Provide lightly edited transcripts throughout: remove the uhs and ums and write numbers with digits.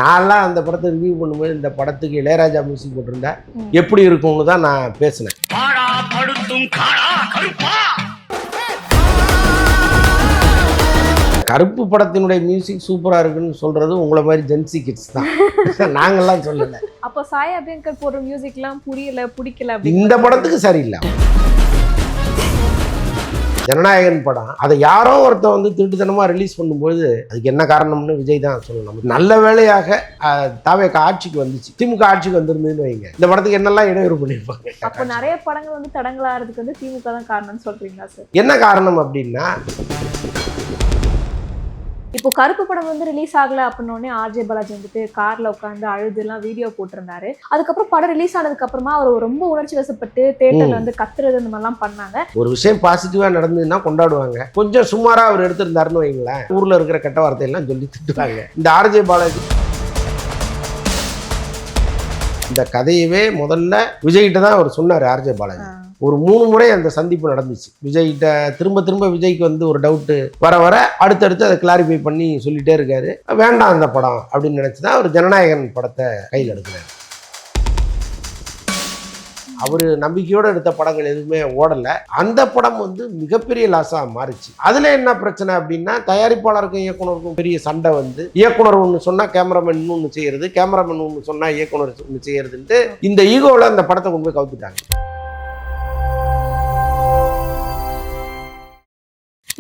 நான்லாம் அந்த படத்தை ரிவ்யூ பண்ணும்போது இந்த படத்துக்கு இளையராஜா மியூசிக் போட்டிருந்தா எப்படி இருக்கும்னு தான் நான் பேசினேன். கருப்பு படத்தினுடைய மியூசிக் சூப்பரா இருக்குன்னு சொல்றது உங்களை மாதிரி ஜென்சி கிட்ஸ் தான். நாங்கெல்லாம் சொல்லல. அப்போ சாய் அபியங்கர் போடுற மியூசிக்லாம் புரியல பிடிக்கல. இந்த படத்துக்கு சரியில்லை. ஜனநாயகன் படம் அதை யாரோ ஒருத்தர் வந்து திருட்டுத்தனமா ரிலீஸ் பண்ணும்போது அதுக்கு என்ன காரணம்னு விஜய் தான் சொல்லணும். நல்ல வேளையாக தாவேக ஆட்சிக்கு வந்துச்சு, திமுக ஆட்சிக்கு வந்திருந்ததுன்னு வைங்க, இந்த படத்துக்கு என்னெல்லாம் இடையூறு பண்ணியிருப்பாங்க. அப்போ நிறைய படங்கள் வந்து தடங்களாகிறதுக்கு வந்து திமுக தான் காரணம்னு சொல்றீங்களா சார்? என்ன காரணம் அப்படின்னா, இப்போ கருப்பு படம் வந்து ரிலீஸ் ஆகல அப்படின்னோடனே ஆர்ஜே பாலாஜி வந்துட்டு கார்ல உட்காந்து அழுதுலாம் வீடியோ போட்டிருந்தாரு. அதுக்கப்புறம் படம் ரிலீஸ் ஆனதுக்கு அப்புறமா அவர் ரொம்ப உணர்ச்சி வசப்பட்டு தேட்டர்ல வந்து கத்துறது இந்த மாதிரிலாம் பண்ணாங்க. ஒரு விஷயம் பாசிட்டிவா நடந்ததுன்னா கொண்டாடுவாங்க. கொஞ்சம் சுமாரா அவர் எடுத்திருந்தாருன்னு வைங்களேன், ஊர்ல இருக்கிற கெட்ட வார்த்தையெல்லாம் சொல்லி திட்டுவாங்க. இந்த ஆர்ஜே பாலாஜி இந்த கதையவே முதல்ல விஜய்கிட்ட தான் அவர் சொன்னார். ஆர்ஜே பாலாஜி ஒரு 3 முறை அந்த சந்திப்பு நடந்துச்சு. விஜய்கிட்ட திரும்ப விஜய்க்கு வந்து ஒரு டவுட்டு வர அடுத்தடுத்து அதை கிளாரிஃபை பண்ணி சொல்லிட்டே இருக்காரு. வேண்டாம் அந்த படம் அப்படின்னு நினைச்சுதான் அவர் ஜனநாயகன் படத்தை கையில் எடுக்கிறாரு. அவர் நம்பிக்கையோடு எடுத்த படங்கள் எதுவுமே ஓடலை. அந்த படம் வந்து மிகப்பெரிய லாஸாக மாறிச்சு. அதில் என்ன பிரச்சனை அப்படின்னா, தயாரிப்பாளருக்கும் இயக்குனருக்கும் பெரிய சண்டை வந்து, இயக்குனர் ஒன்று சொன்னால் கேமராமேன் இன்னொன்று செய்யறது, கேமராமேன் ஒன்று சொன்னால் இயக்குனர் ஒன்று செய்யறதுன்ட்டு இந்த ஈகோவில் அந்த படத்தை கொண்டு போய் கவுத்துட்டாங்க.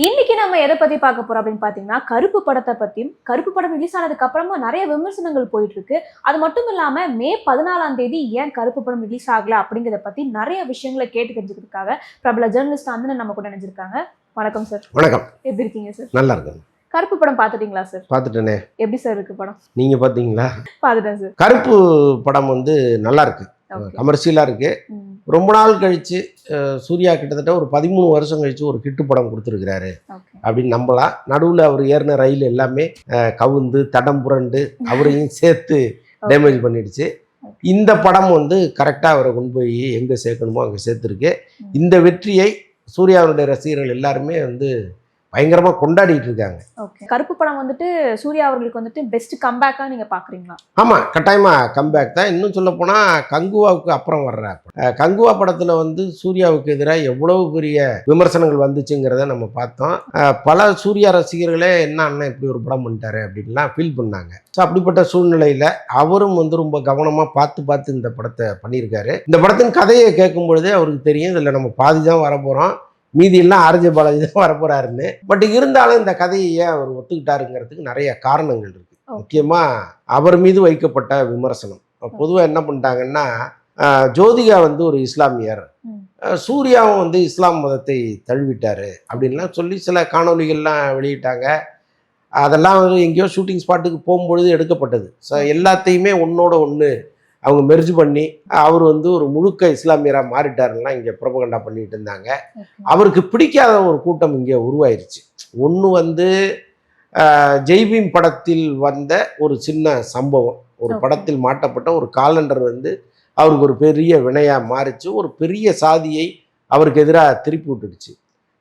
இன்னைக்கு நம்ம எதை பத்தி பார்க்க போறோம் அப்படின்னு பாத்தீங்கன்னா, கருப்பு படத்தை பத்தியும், கருப்பு படம் ரிலீஸ் ஆனதுக்கு அப்புறமா நிறைய விமர்சனங்கள் போயிட்டு இருக்கு. அது மட்டும் இல்லாம மே 14 ஏன் கருப்பு படம் ரிலீஸ் ஆகல அப்படிங்கிறத பத்தி நிறைய விஷயங்களை கேட்டு தெரிஞ்சுக்கிறதுக்காக பிரபல ஜெர்னலிஸ்ட் அந்தன நம்ம கூட நினைச்சிருக்காங்க. வணக்கம் சார். வணக்கம். எப்படி இருக்கீங்க சார்? நல்லா இருக்கு. கருப்பு படம் பாத்துட்டீங்களா சார்? பாத்துட்டேனே. எப்படி சார் இருக்கு படம்? நீங்க பாத்தீங்களா? பாத்துட்டேன் சார். கருப்பு படம் வந்து நல்லா இருக்கு, கமர்ஷியலா இருக்கு. ரொம்ப நாள் கழிச்சு சூர்யா கிட்டத்தட்ட ஒரு 13 வருஷம் கழிச்சு ஒரு ஹிட்டு படம் கொடுத்துருக்கிறாரு அப்படின்னு நம்பலாம். நடுவில் அவர் ஏறின ரயில் எல்லாமே கவுந்து தடம் புரண்டு அவரையும் சேர்த்து டேமேஜ் பண்ணிடுச்சு. இந்த படம் வந்து கரெக்டாக அவரை கொண்டு போய் எங்கே சேர்க்கணுமோ அங்கே சேர்த்துருக்கு. இந்த வெற்றியை சூர்யாவுடைய ரசிகர்கள் எல்லாருமே வந்து பயங்கரமா கொண்டாடிட்டு இருக்காங்க. கருப்பு படம் வந்துட்டு சூர்யா அவர்களுக்கு வந்துட்டு பெஸ்ட் கம்பேக்கா நீங்க பாக்குறீங்களா? ஆமா, கட்டாயமா கம்பேக் தான். இன்னும் சொல்ல போனா கங்குவாவுக்கு அப்புறம் வர்ற கங்குவா படத்துல வந்து சூர்யாவுக்கு எதிராக எவ்வளவு பெரிய விமர்சனங்கள் வந்துச்சுங்கிறத நம்ம பார்த்தோம். பல சூர்யா ரசிகர்களே என்ன அண்ணன் இப்படி ஒரு படம் பண்ணிட்டாரு அப்படின்லாம் ஃபீல் பண்ணாங்க. ஸோ அப்படிப்பட்ட சூழ்நிலையில அவரும் வந்து ரொம்ப கவனமா பார்த்து இந்த படத்தை பண்ணியிருக்காரு. இந்த படத்தின் கதையை கேட்கும் பொழுதே அவருக்கு தெரியும் இதுல நம்ம பாதி தான் வரப்போறோம், மீதி எல்லாம் ஆர்ஜே பாலாஜி தான் வரப்போறாருன்னு. பட் இருந்தாலும் இந்த கதையை ஏன் அவர் ஒத்துக்கிட்டாருங்கிறதுக்கு நிறைய காரணங்கள் இருக்கு. முக்கியமா அவர் மீது வைக்கப்பட்ட விமர்சனம். பொதுவாக என்ன பண்ணிட்டாங்கன்னா, ஜோதிகா வந்து ஒரு இஸ்லாமியர், சூர்யாவும் வந்து இஸ்லாம் மதத்தை தழுவிட்டாரு அப்படின்லாம் சொல்லி சில காணொலிகள்லாம் வெளியிட்டாங்க. அதெல்லாம் வந்து எங்கேயோ ஷூட்டிங் ஸ்பாட்டுக்கு போகும்பொழுது எடுக்கப்பட்டது. ஸோ எல்லாத்தையுமே ஒன்னோட ஒன்று அவங்க மெர்ஜ் பண்ணி அவர் வந்து ஒரு முழுக்க இஸ்லாமியராக மாறிட்டாருலாம் இங்கே ப்ரொபகண்டா பண்ணிட்டு இருந்தாங்க. அவருக்கு பிடிக்காத ஒரு கூட்டம் இங்கே உருவாயிருச்சு. ஒன்று வந்து ஜெய்பீம் படத்தில் வந்த ஒரு சின்ன சம்பவம், ஒரு படத்தில் மாட்டப்பட்ட ஒரு காலண்டர் வந்து அவருக்கு ஒரு பெரிய வினையாக மாறிச்சு, ஒரு பெரிய சாதியை அவருக்கு எதிராக திருப்பி விட்டுடுச்சு.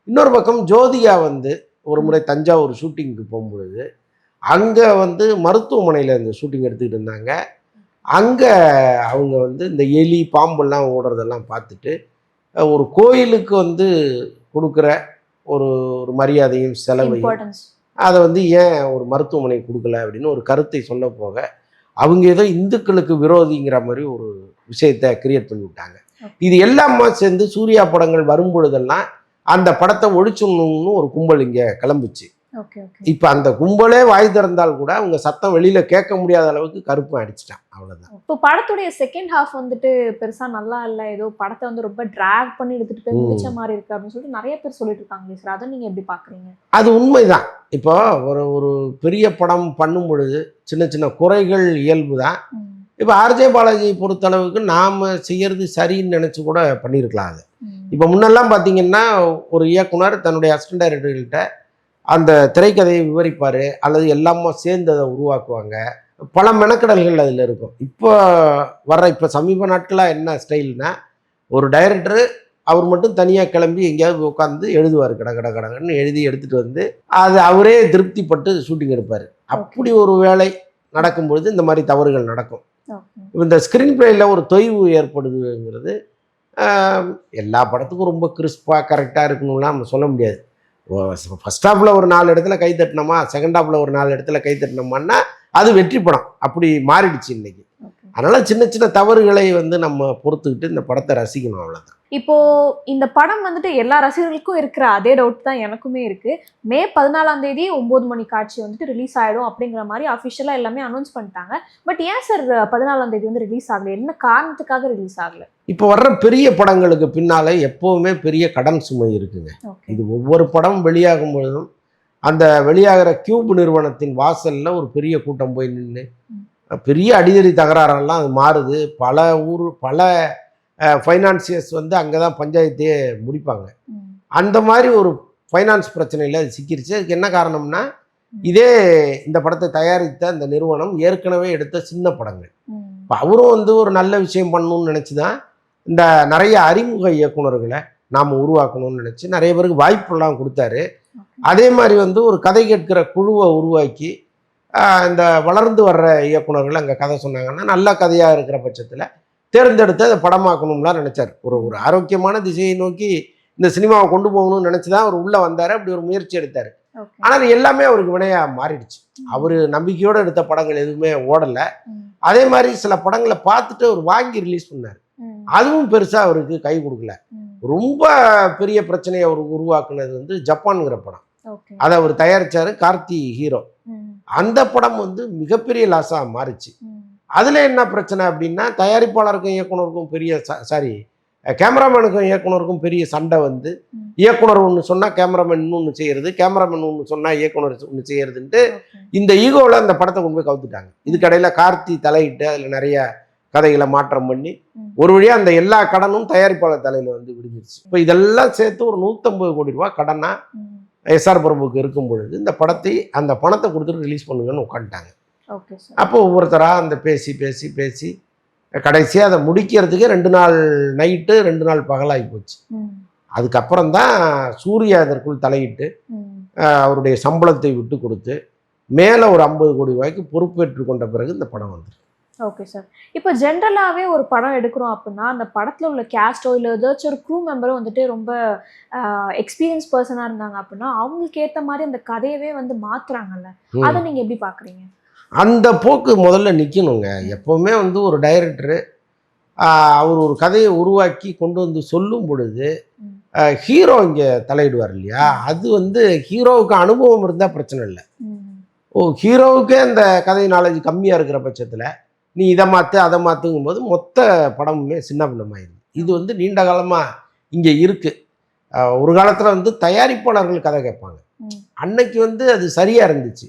இன்னொரு பக்கம் ஜோதிகா வந்து ஒரு முறை தஞ்சாவூர் ஷூட்டிங்க்கு போகும்பொழுது அங்கே வந்து மருத்துவமனையில் இந்த ஷூட்டிங் எடுத்துக்கிட்டு இருந்தாங்க. அங்கே அவங்க வந்து இந்த எலி பாம்பெல்லாம் ஓடுறதெல்லாம் பார்த்துட்டு ஒரு கோயிலுக்கு வந்து கொடுக்குற ஒரு மரியாதையும் செலவையும் அதை வந்து ஏன் ஒரு மருத்துவமனை கொடுக்கல அப்படின்னு ஒரு கருத்தை சொல்ல போக அவங்க ஏதோ இந்துக்களுக்கு விரோதிங்கிற மாதிரி ஒரு விஷயத்தை கிரியேட் பண்ணி விட்டாங்க. இது எல்லாமே சேர்ந்து சூர்யா படங்கள் வரும்பொழுதெல்லாம் அந்த படத்தை ஒழிச்சுடணும்னு ஒரு கும்பல் இங்கே கிளம்புச்சு. இப்ப அந்த கும்பலே வாய் திறந்தால் கூட அவங்க சத்தம் வெளியில கேட்க முடியாத அளவுக்கு கருப்பு அடிச்சிட்டான். அவ்வளவுதான். இப்போ படத்துடைய செகண்ட் ஹாஃப் வந்துட்டு பெருசா நல்லா இல்ல, ஏதோ படத்தை வந்து ரொம்ப டிராக் பண்ணி எடுத்துட்டு போய் முடிச்ச மாதிரி இருக்கு அப்படின்னு சொல்லிட்டு நிறைய பேர் சொல்லிட்டு இருக்காங்க சார். அதை நீங்க எப்படி பாக்குறீங்க? அது உண்மைதான். இப்போ ஒரு பெரிய படம் பண்ணும் பொழுது சின்ன சின்ன குறைகள் இயல்பு தான். இப்போ ஆர்ஜே பாலாஜி பொறுத்தளவுக்கு நாம செய்யறது சரின்னு நினைச்சு கூட பண்ணியிருக்கலாம். அது இப்போ முன்னெல்லாம் பார்த்தீங்கன்னா ஒரு இயக்குனர் தன்னுடைய அசிஸ்டன்ட் டைரக்டர்கிட்ட அந்த திரைக்கதையை விவரிப்பார், அல்லது எல்லாமே சேர்ந்து அதை உருவாக்குவாங்க. பல மெனக்கடல்கள் அதில் இருக்கும். இப்போ சமீப நாட்களாக என்ன ஸ்டைல்னா, ஒரு டைரக்டரு அவர் மட்டும் தனியாக கிளம்பி எங்கேயாவது உட்காந்து எழுதுவார், கடன்னு எழுதி எடுத்துகிட்டு வந்து அது அவரே திருப்திப்பட்டு ஷூட்டிங் எடுப்பார். அப்படி ஒரு வேலை நடக்கும்பொழுது இந்த மாதிரி தவறுகள் நடக்கும். ஓகே. இந்த ஸ்க்ரீன் பிளேயில் ஒரு தொய்வு ஏற்படுதுங்கிறது எல்லா படத்துக்கும் ரொம்ப கிறிஸ்பாக கரெக்டாக இருக்கணும்லாம் நம்ம சொல்ல முடியாது. ஃபர்ஸ்ட் ஹாஃபில் ஒரு 4 இடத்துல கை தட்டினோமா, செகண்ட் ஹாஃபில் ஒரு 4 இடத்துல கை தட்டினோமான்னா அது வெற்றி படம். அப்படி மாறிடுச்சு இன்னைக்கு. ஓகே. அதனால சின்ன சின்ன தவறுகளை வந்து நம்ம பொறுத்துக்கிட்டு இந்த படத்தை ரசிக்கணும், அவ்வளோதான். இப்போ இந்த படம் வந்துட்டு எல்லா ரசிகர்களுக்கும் இருக்கிற அதே டவுட் தான் எனக்குமே இருக்கு. மே 14ஆம் தேதி 9 மணி காட்சி வந்துட்டு ரிலீஸ் ஆயிடும் அப்படிங்கிற மாதிரி அஃபிஷியலா எல்லாமே அனௌன்ஸ் பண்ணிட்டாங்க. பட் ஏன் சார் 14ஆம் தேதி வந்து ரிலீஸ் ஆகல? என்ன காரணத்துக்காக ரிலீஸ் ஆகல? இப்போ வர்ற பெரிய படங்களுக்கு பின்னால எப்பவுமே பெரிய கடன் சுமை இருக்குங்க. ஓகே. இது ஒவ்வொரு படம் வெளியாகும் பொழுதும் அந்த வெளியாகிற கியூப் நிறுவனத்தின் வாசல்ல ஒரு பெரிய கூட்டம் போய் நின்று பெரிய அடிதடி தகராறெல்லாம் அது மாறுது. பல ஃபைனான்சியர்ஸ் வந்து அங்கே தான் பஞ்சாயத்தையே முடிப்பாங்க. அந்த மாதிரி ஒரு ஃபைனான்ஸ் பிரச்சனையில் அது சிக்கிருச்சு. அதுக்கு என்ன காரணம்னா, இதே இந்த படத்தை தயாரித்த அந்த நிறுவனம் ஏற்கனவே எடுத்த சின்ன படங்கள். இப்போ அவரும் வந்து ஒரு நல்ல விஷயம் பண்ணணும்னு நினச்சி தான் இந்த நிறைய அறிமுக இயக்குனர்களை நாம் உருவாக்கணும்னு நினச்சி நிறைய பேருக்கு வாய்ப்பெல்லாம் கொடுத்தாரு. அதே மாதிரி வந்து ஒரு கதை கேட்கிற குழுவை உருவாக்கி இந்த வளர்ந்து வர்ற இயக்குனர்கள் அங்கே கதை சொன்னாங்கன்னா நல்ல கதையாக இருக்கிற பட்சத்தில் தேர்ந்தெடுத்து அதை படமாக்கணும்லாம் நினச்சார். ஒரு ஆரோக்கியமான திசையை நோக்கி இந்த சினிமாவை கொண்டு போகணும்னு நினச்சி தான் அவர் உள்ளே வந்தார். அப்படி ஒரு முயற்சி எடுத்தார். ஆனால் எல்லாமே அவருக்கு வினையாக மாறிடுச்சு. அவர் நம்பிக்கையோடு எடுத்த படங்கள் எதுவுமே ஓடலை. அதே மாதிரி சில படங்களை பார்த்துட்டு அவர் வாங்கி ரிலீஸ் பண்ணார். அதுவும் பெருசாக அவருக்கு கை கொடுக்கல. ரொம்ப பெரிய பிரச்சனையை அவருக்கு உருவாக்குனது வந்து ஜப்பான்கிற படம். அதை அவர் தயாரித்தார், கார்த்தி ஹீரோ. அந்த படம் வந்து மிகப்பெரிய லாஸாக மாறிச்சு. அதில் என்ன பிரச்சனை அப்படின்னா, தயாரிப்பாளருக்கும் இயக்குனருக்கும் கேமராமேனுக்கும் இயக்குனருக்கும் பெரிய சண்டை வந்து, இயக்குனர் ஒன்று சொன்னால் கேமராமேன் இன்னொன்று செய்யறது, கேமராமேன் ஒன்று சொன்னால் இயக்குனர் ஒன்று செய்யறதுன்ட்டு இந்த ஈகோவில் அந்த படத்தை கொண்டு போய் கவுத்துட்டாங்க. இதுக்கடையில் கார்த்தி தலையிட்டு அதில் நிறைய கதைகளை மாற்றம் பண்ணி ஒரு வழியாக அந்த எல்லா கடனும் தயாரிப்பாளர் தலையில் வந்து விடுஞ்சிருச்சு. இப்போ இதெல்லாம் சேர்த்து ஒரு 150 கோடி ரூபா கடனா எஸ்ஆர் பிரபுக்கு இருக்கும் பொழுது இந்த அந்த பணத்தை கொடுத்துட்டு ரிலீஸ் பண்ணுங்கன்னு உட்காந்துட்டாங்க. அப்போ ஒவ்வொருத்தராக அந்த பேசி கடைசியாக அதை முடிக்கிறதுக்கு 2 நாள் நைட்டு 2 நாள் பகலாகி போச்சு. அதுக்கப்புறம் தான் சூர்யா இதற்குள் தலையிட்டு அவருடைய சம்பளத்தை விட்டு கொடுத்து மேலே ஒரு 50 கோடி ரூபாய்க்கு பொறுப்பேற்று கொண்ட பிறகு இந்த படம் வந்துருக்கு. Okay sir. இப்போ ஜென்ரலாகவே ஒரு படம் எடுக்கிறோம் அப்படின்னா அந்த படத்தில் உள்ள கேஸ்டோ இல்லை ஏதாச்சும் ஒரு க்ரூ மெம்பரும் வந்துட்டு ரொம்ப எக்ஸ்பீரியன்ஸ் பர்சனாக இருந்தாங்க அப்படின்னா அவங்களுக்கு ஏற்ற மாதிரி அந்த கதையவே வந்து மாற்றுறாங்கல்ல, அதை நீங்கள் எப்படி பார்க்குறீங்க? அந்த போக்கு முதல்ல நிற்கணுங்க. எப்போவுமே வந்து ஒரு டைரக்டரு அவர் ஒரு கதையை உருவாக்கி கொண்டு வந்து சொல்லும் பொழுது ஹீரோ இங்கே தலையிடுவார் இல்லையா, அது வந்து ஹீரோவுக்கு அனுபவம் இருந்தால் பிரச்சனை இல்லை. ஹீரோவுக்கே அந்த கதை நாலேஜ் கம்மியாக இருக்கிற பட்சத்தில் நீ இதை மாற்று அதை மாற்றுங்கும் போது மொத்த படமுமே சின்ன பின்னமாயிருது. இது வந்து நீண்ட காலமாக இங்கே இருக்குது. ஒரு காலத்தில் வந்து தயாரிப்பாளர்கள் கதை கேட்பாங்க. அன்னைக்கு வந்து அது சரியாக இருந்துச்சு.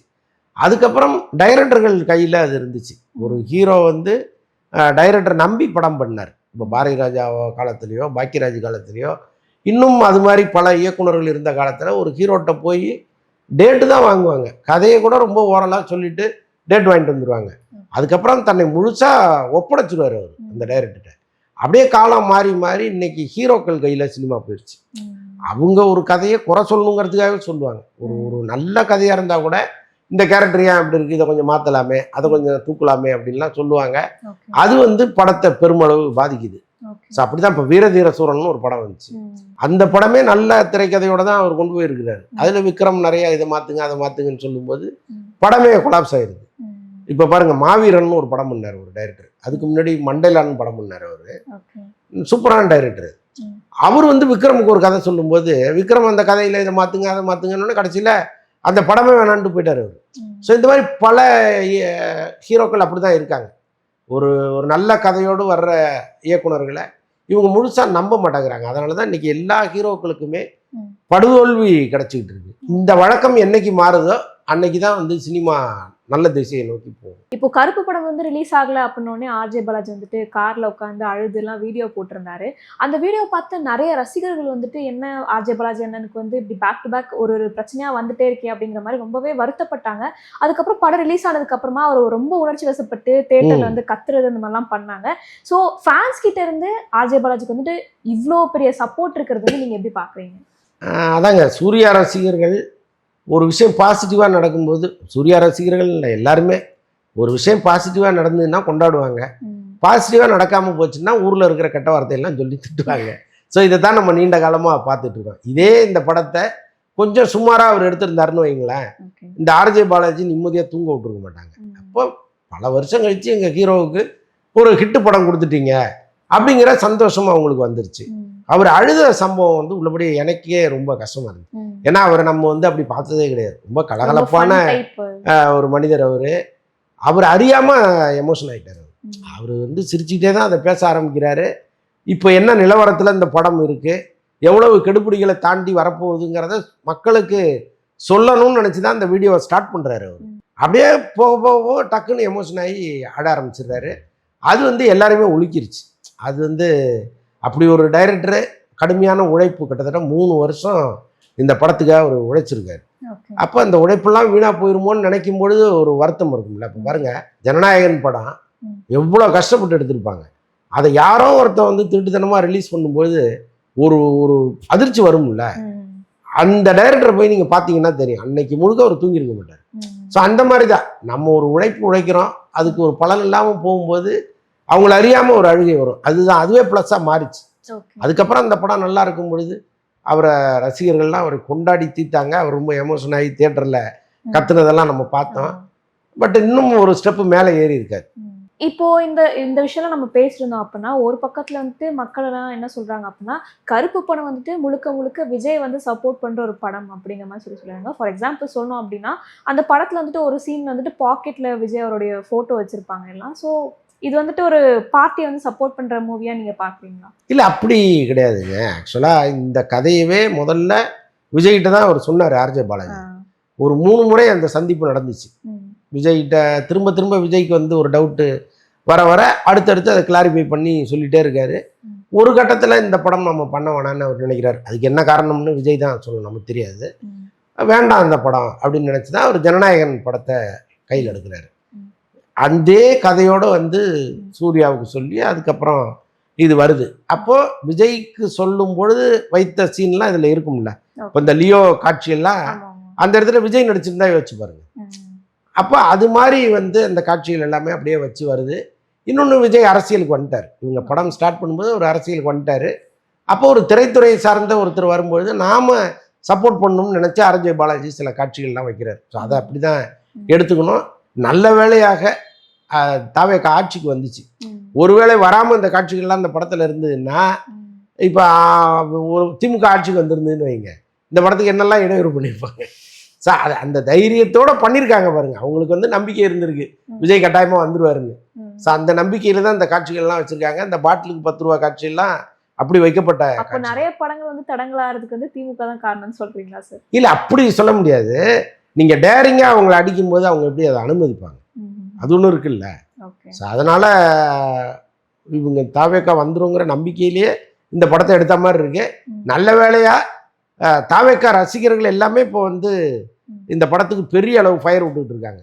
அதுக்கப்புறம் டைரக்டர்கள் கையில் அது இருந்துச்சு. ஒரு ஹீரோ வந்து டைரக்டர் நம்பி படம் பண்ணார். இப்போ பாரதி ராஜா காலத்துலேயோ பாக்கியராஜ் காலத்துலேயோ இன்னும் அது மாதிரி பல இயக்குனர்கள் இருந்த காலத்தில் ஒரு ஹீரோட்ட போய் டேட்டு தான் வாங்குவாங்க. கதையை கூட ரொம்ப ஓரலாக சொல்லிட்டு டேட் வாங்கிட்டு வந்துடுவாங்க. அதுக்கப்புறம் தன்னை முழுசாக ஒப்படைச்சிடுவார் அவர் அந்த டைரக்டர்கிட்ட. அப்படியே காலம் மாறி இன்னைக்கு ஹீரோக்கள் கையில் சினிமா போயிடுச்சு. அவங்க ஒரு கதையை குறை சொல்லணுங்கிறதுக்காகவே சொல்லுவாங்க. ஒரு நல்ல கதையாக இருந்தால் கூட இந்த கேரக்டர் ஏன் அப்படி இருக்குது, இதை கொஞ்சம் மாற்றலாமே, அதை கொஞ்சம் தூக்கலாமே அப்படின்லாம் சொல்லுவாங்க. அது வந்து படத்தை பெருமளவு பாதிக்குது. ஸோ அப்படி தான் இப்போ வீரதீர சூரன் ஒரு படம் வந்துச்சு. அந்த படமே நல்ல திரைக்கதையோட தான் அவர் கொண்டு போயிருக்கிறாரு. அதில் விக்ரம் நிறைய இதை மாற்றுங்க அதை மாற்றுங்கன்னு சொல்லும்போது படமே கொலாப்ஸ் ஆயிடுது. இப்போ பாருங்க, மாவீரன் ஒரு படம் பண்ணார் ஒரு டைரக்டர். அதுக்கு முன்னாடி மண்டேலான்னு படம் பண்ணார். அவர் சூப்பரான டைரக்டர். அவர் வந்து விக்ரமுக்கு ஒரு கதை சொல்லும்போது விக்ரம் அந்த கதையில் இதை மாற்றுங்க அதை மாற்றுங்கன்னு கடைசியில் அந்த படமே வேணான்ட்டு போயிட்டார் அவர். ஸோ இந்த மாதிரி பல ஹீரோக்கள் அப்படி தான் இருக்காங்க. ஒரு நல்ல கதையோடு வர்ற இயக்குனர்களை இவங்க முழுசாக நம்ப மாட்டேங்கிறாங்க. அதனால தான் இன்றைக்கி எல்லா ஹீரோக்களுக்குமே படுதோல்வி கிடச்சிக்கிட்டு இருக்கு. இந்த வழக்கம் என்னைக்கு மாறுதோ அன்னைக்கு தான் வந்து சினிமா நல்ல திசையை நோக்கி போகும். இப்போ கருப்பு படம் வந்து ரிலீஸ் ஆகல அப்படின்னோடனே ஆர்ஜே பாலாஜி வந்துட்டு கார்ல உட்காந்து அழுதுலாம் வீடியோ போட்டிருந்தாரு. அந்த வீடியோ பார்த்து நிறைய ரசிகர்கள் வந்துட்டு என்ன ஆர்ஜே பாலாஜி அண்ணனுக்கு வந்து இப்படி பேக் டு பேக் ஒரு பிரச்சனையா வந்துட்டே இருக்கே அப்படிங்கிற மாதிரி ரொம்பவே வருத்தப்பட்டாங்க. அதுக்கப்புறம் படம் ரிலீஸ் ஆனதுக்கு அப்புறமா அவர் ரொம்ப உணர்ச்சி வசப்பட்டு தேட்டர்ல வந்து கத்துறது இந்த மாதிரிலாம் பண்ணாங்க. ஸோ ஃபேன்ஸ் கிட்ட இருந்து ஆர்ஜே பாலாஜிக்கு வந்துட்டு இவ்வளோ பெரிய சப்போர்ட் இருக்கிறது வந்து நீங்க எப்படி பாக்குறீங்க? அதாங்க, சூர்யா ரசிகர்கள் ஒரு விஷயம் பாசிட்டிவாக நடக்கும்போது, சூர்யா ரசிகர்கள் இல்லை எல்லாருமே ஒரு விஷயம் பாசிட்டிவாக நடந்ததுன்னா கொண்டாடுவாங்க, பாசிட்டிவாக நடக்காமல் போச்சுன்னா ஊரில் இருக்கிற கெட்ட வார்த்தையெல்லாம் சொல்லி திட்டுவாங்க. ஸோ இதை தான் நம்ம நீண்ட காலமாக பார்த்துட்டு இருக்கோம். இதே இந்த படத்தை கொஞ்சம் சுமாராக அவர் எடுத்திருந்தாருன்னு வைங்களேன், இந்த ஆர்ஜே பாலாஜி நிம்மதியாக தூங்க விட்டுருக்க மாட்டாங்க. அப்போ பல வருஷம் கழிச்சு எங்கள் ஹீரோவுக்கு ஒரு ஹிட்டு படம் கொடுத்துட்டீங்க அப்படிங்கிற சந்தோஷம் அவங்களுக்கு வந்துருச்சு. அவர் அழுத சம்பவம் வந்து உள்ளபடி எனக்கே ரொம்ப கஷ்டமா இருந்துச்சு. ஏன்னா அவரை நம்ம வந்து அப்படி பார்த்ததே கிடையாது. ரொம்ப கலகலப்பான ஒரு மனிதர். அவர் அறியாம எமோஷன் ஆயிட்டார். அவர் வந்து சிரிச்சுக்கிட்டே தான் அதை பேச ஆரம்பிக்கிறாரு. இப்போ என்ன நிலவரத்தில் இந்த படம் இருக்கு, எவ்வளவு கெடுபிடிகளை தாண்டி வரப்போகுதுங்கிறத மக்களுக்கு சொல்லணும்னு நினச்சி தான் இந்த வீடியோவை ஸ்டார்ட் பண்ணுறாரு. அவர் அப்படியே போக போக டக்குன்னு எமோஷன் ஆகி ஆட ஆரம்பிச்சிடுறாரு. அது வந்து எல்லாருமே ஒழுக்கிருச்சு. அது வந்து அப்படி ஒரு டைரக்டரு கடுமையான உழைப்பு, கிட்டத்தட்ட 3 வருஷம் இந்த படத்துக்காக அவர் உழைச்சிருக்காரு. அப்போ அந்த உழைப்பெல்லாம் வீணாக போயிருமோன்னு நினைக்கும் பொழுது ஒரு வருத்தம் இருக்கும்ல. இப்போ பாருங்க, ஜனநாயகன் படம் எவ்வளோ கஷ்டப்பட்டு எடுத்திருப்பாங்க. அதை யாரோ ஒருத்தன் வந்து திருட்டுத்தனமாக ரிலீஸ் பண்ணும்போது ஒரு ஒரு அதிர்ச்சி வரும்ல. அந்த டைரக்டரை போய் நீங்கள் பார்த்தீங்கன்னா தெரியும், அன்னைக்கு முழுக்க அவர் தூங்கியிருக்க மாட்டார். ஸோ அந்த மாதிரி தான் நம்ம ஒரு உழைப்பு உழைக்கிறோம், அதுக்கு ஒரு பலன் இல்லாமல் போகும்போது அவங்கள அறியாமல் ஒரு அழுகை வரும். அதுதான், அதுவே ப்ளஸ்ஸாக மாறிச்சு. அதுக்கப்புறம் அந்த படம் நல்லா இருக்கும் பொழுது அவரை ரசிகர்கள்லாம் அவரை கொண்டாடி தீர்த்தாங்க. அவர் ரொம்ப எமோஷன் ஆகி தியேட்டரில் கத்துனதெல்லாம் நம்ம பார்த்தோம். பட் இன்னும் ஒரு ஸ்டெப்பு மேலே ஏறி இருக்காரு. இப்போ இந்த இந்த விஷயம்லாம் நம்ம பேசிருந்தோம் அப்படின்னா, ஒரு பக்கத்துல வந்துட்டு மக்கள் எல்லாம் என்ன சொல்றாங்க அப்படின்னா, கருப்பு படம் வந்துட்டு முழுக்க முழுக்க விஜய் வந்து சப்போர்ட் பண்ற ஒரு படம் அப்படிங்கிற மாதிரி சொல்றாங்க. ஃபார் எக்ஸாம்பிள் சொல்லணும் அப்படின்னா, அந்த படத்துல வந்துட்டு ஒரு சீன் வந்துட்டு பாக்கெட்ல விஜய் அவருடைய போட்டோ வச்சிருப்பாங்க எல்லாம். ஸோ இது வந்துட்டு ஒரு பார்ட்டியை வந்து சப்போர்ட் பண்ற மூவியா நீங்க பாக்குறீங்களா? இல்லை, அப்படி கிடையாதுங்க. ஆக்சுவலாக இந்த கதையவே முதல்ல விஜய்கிட்ட தான் அவர் சொன்னார். ஆர்ஜே பாலாஜி ஒரு 3 முறை அந்த சந்திப்பு நடந்துச்சு. விஜய்கிட்ட திரும்ப திரும்ப விஜய்க்கு வந்து ஒரு டவுட்டு வர வர அடுத்தடுத்து அதை கிளாரிஃபை பண்ணி சொல்லிகிட்டே இருக்காரு. ஒரு கட்டத்தில் இந்த படம் நம்ம பண்ண வேணான்னு அவர் நினைக்கிறார். அதுக்கு என்ன காரணம்னு விஜய் தான் சொல்லணும், நமக்கு தெரியாது. வேண்டாம் அந்த படம் அப்படின்னு நினச்சி தான் அவர் ஜனநாயகன் படத்தை கையில் எடுக்கிறாரு. அந்த கதையோடு வந்து சூர்யாவுக்கு சொல்லி அதுக்கப்புறம் இது வருது. அப்போது விஜய்க்கு சொல்லும் பொழுது வைத்த சீன்லாம் இதில் இருக்கும்ல. இப்போ இந்த லியோ காட்சியெல்லாம் அந்த இடத்துல விஜய் நடிச்சிருந்தா யோசிச்சு பாருங்க. அப்போ அது மாதிரி வந்து அந்த காட்சிகள் எல்லாமே அப்படியே வச்சு வருது. இன்னொன்று, விஜய் அரசியலுக்கு வந்துட்டார். இவங்க படம் ஸ்டார்ட் பண்ணும்போது ஒரு அரசியலுக்கு வந்துட்டார். அப்போ ஒரு திரைத்துறை சார்ந்த ஒருத்தர் வரும்பொழுது நாம் சப்போர்ட் பண்ணணும்னு நினச்சி ஆர்ஜே பாலாஜி சில காட்சிகள்லாம் வைக்கிறார். ஸோ அதை அப்படி தான் எடுத்துக்கணும். நல்ல வேளையாக தாவேக்கா ஆட்சிக்கு வந்துச்சு. ஒருவேளை வராமல் இந்த காட்சிகள்லாம் அந்த படத்தில் இருந்ததுன்னா, இப்போ ஒரு திமுக ஆட்சிக்கு வந்திருந்ததுன்னு வைங்க, இந்த படத்துக்கு என்னெல்லாம் இடையூறு பண்ணியிருப்பாங்க. ஸோ அது அந்த தைரியத்தோடு பண்ணியிருக்காங்க பாருங்க. அவங்களுக்கு வந்து நம்பிக்கை இருந்திருக்கு, விஜய் கட்டாயமாக வந்துடுவாருன்னு. ஸோ அந்த நம்பிக்கையில் தான் இந்த காட்சிகள்லாம் வச்சுருக்காங்க. இந்த பாட்டிலுக்கு 10 ரூபா காட்சியெல்லாம் அப்படி வைக்கப்பட்ட. அப்போ நிறைய படங்கள் வந்து தடங்கலாகிறதுக்கு வந்து திமுக தான் காரணம்னு சொல்கிறீங்களா சார்? இல்லை, அப்படி சொல்ல முடியாது. நீங்கள் டேரிங்காக அவங்கள அடிக்கும்போது அவங்க எப்படி அதை அனுமதிப்பாங்க? அது ஒன்றும் இருக்குல்ல. ஸோ அதனால் இவங்க தாவேக்கா வந்துருங்கிற நம்பிக்கையிலேயே இந்த படத்தை எடுத்த மாதிரி இருக்கு. நல்ல வேளையாக தாவேக்கா ரசிகர்கள் எல்லாமே இப்போ வந்து இந்த படத்துக்கு பெரிய அளவு ஃபயர் விட்டுட்டு இருக்காங்க.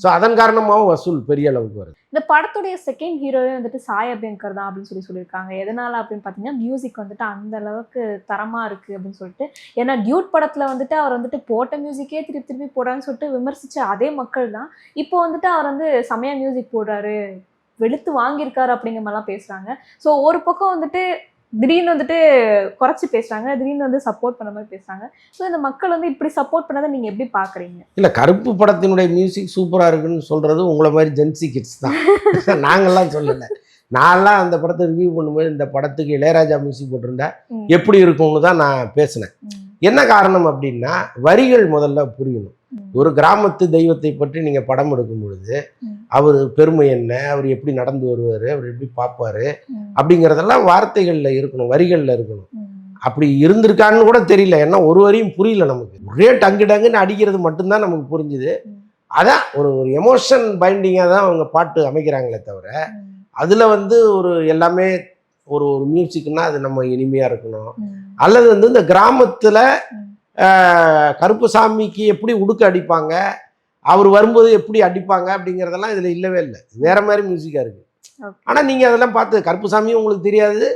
ஸோ அதன் காரணமாகவும் வசூல் பெரிய அளவுக்கு வருது. இந்த படத்துடைய செகண்ட் ஹீரோவே வந்துட்டு சாய் அபியங்கர் தான் அப்படின்னு சொல்லியிருக்காங்க. எதனால அப்படின்னு பார்த்தீங்கன்னா, மியூசிக் வந்துட்டு அந்த அளவுக்கு தரமாக இருக்குது அப்படின்னு சொல்லிட்டு. ஏன்னா டியூட் படத்தில் வந்துட்டு அவர் வந்துட்டு போட்ட மியூசிக்கே திருப்பி திருப்பி போடுறான்னு சொல்லிட்டு விமர்சித்த அதே மக்கள் தான் இப்போ வந்துட்டு அவர் வந்து செமையா மியூசிக் போடுறாரு, வெளுத்து வாங்கியிருக்காரு அப்படிங்கிற மாதிரிலாம் பேசுகிறாங்க. ஸோ ஒரு பக்கம் வந்துட்டு திடீர்னு வந்துட்டு குறைச்சி பேசுகிறாங்க, திடீர்னு வந்து சப்போர்ட் பண்ண மாதிரி பேசுகிறாங்க. ஸோ இந்த மக்கள் வந்து இப்படி சப்போர்ட் பண்ணதை நீங்கள் எப்படி பார்க்குறீங்க? இல்லை, கருப்பு படத்தினுடைய மியூசிக் சூப்பராக இருக்குன்னு சொல்கிறது உங்களை மாதிரி ஜென்சி கிட்ஸ் தான். நாங்கள்லாம் சொல்லலை. நான்லாம் அந்த படத்தை ரிவ்யூ பண்ணும்போது இந்த படத்துக்கு இளையராஜா மியூசிக் போட்டிருந்தா எப்படி இருக்கும்னு தான் நான் பேசினேன். என்ன காரணம் அப்படின்னா, வரிகள் முதல்ல புரியணும். ஒரு கிராமத்து தெய்வத்தை பற்றி நீங்கள் படம் எடுக்கும் பொழுது அவர் பெருமை என்ன, அவர் எப்படி நடந்து வருவார், அவர் எப்படி பார்ப்பார் அப்படிங்கிறதெல்லாம் வார்த்தைகளில் இருக்கணும், வரிகளில் இருக்கணும். அப்படி இருந்திருக்கான்னு கூட தெரியல. ஏன்னா ஒரு வரியும் புரியல நமக்கு. ஒரே டங்குன்னு அடிக்கிறது மட்டும்தான் நமக்கு புரிஞ்சுது. அதான் ஒரு ஒரு எமோஷன் பைண்டிங்காக தான் அவங்க பாட்டு அமைக்கிறாங்களே தவிர, அதில் வந்து ஒரு எல்லாமே ஒரு ஒரு மியூசிக்னா அது நம்ம இனிமையாக இருக்கணும். அல்லது வந்து இந்த கிராமத்தில் கருப்புசாமிக்கு எப்படி உடுக்க அடிப்பாங்க, அவர் வரும்போது எப்படி அடிப்பாங்க அப்படிங்கிறதெல்லாம் இதில் இல்லவே இல்லை. வேற மாதிரி மியூசிக்காக இருக்குது. ஆனால் நீங்கள் அதெல்லாம் பார்த்து கருப்புசாமியும் உங்களுக்கு தெரியாது,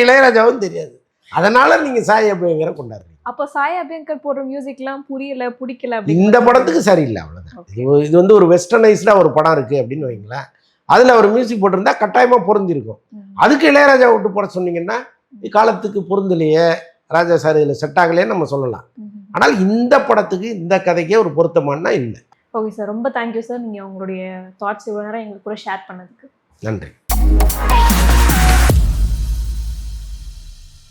இளையராஜாவும் தெரியாது. அதனால் நீங்கள் சாய் அபியங்கரை கொண்டாடுறீங்க. அப்போ சாய் அபியங்கர் போடுற மியூசிக்லாம் புரியல பிடிக்கல இந்த படத்துக்கு சரியில்லை, அவ்வளோதான். இது வந்து ஒரு வெஸ்டர்னைஸ்டாக ஒரு படம் இருக்குது அப்படின்னு வைங்களேன், அதில் அவர் மியூசிக் போட்டிருந்தா கட்டாயமாக பொருந்திருக்கும். அதுக்கு இளையராஜா விட்டு போட சொன்னீங்கன்னா காலத்துக்கு பொருந்தலையே, ராஜா சார் இதில் செட் ஆகலையே நம்ம சொல்லலாம். ஆனால் இந்த படத்துக்கு இந்த கதைக்கே ஒரு பொருத்தமானா இல்லை. ஓகே சார், ரொம்ப தேங்க்யூ சார். நீங்கள் உங்களுடைய தாட்ஸ் இவ்வளோ நேரம் எங்களுக்கு கூட ஷேர் பண்ணதுக்கு நன்றி.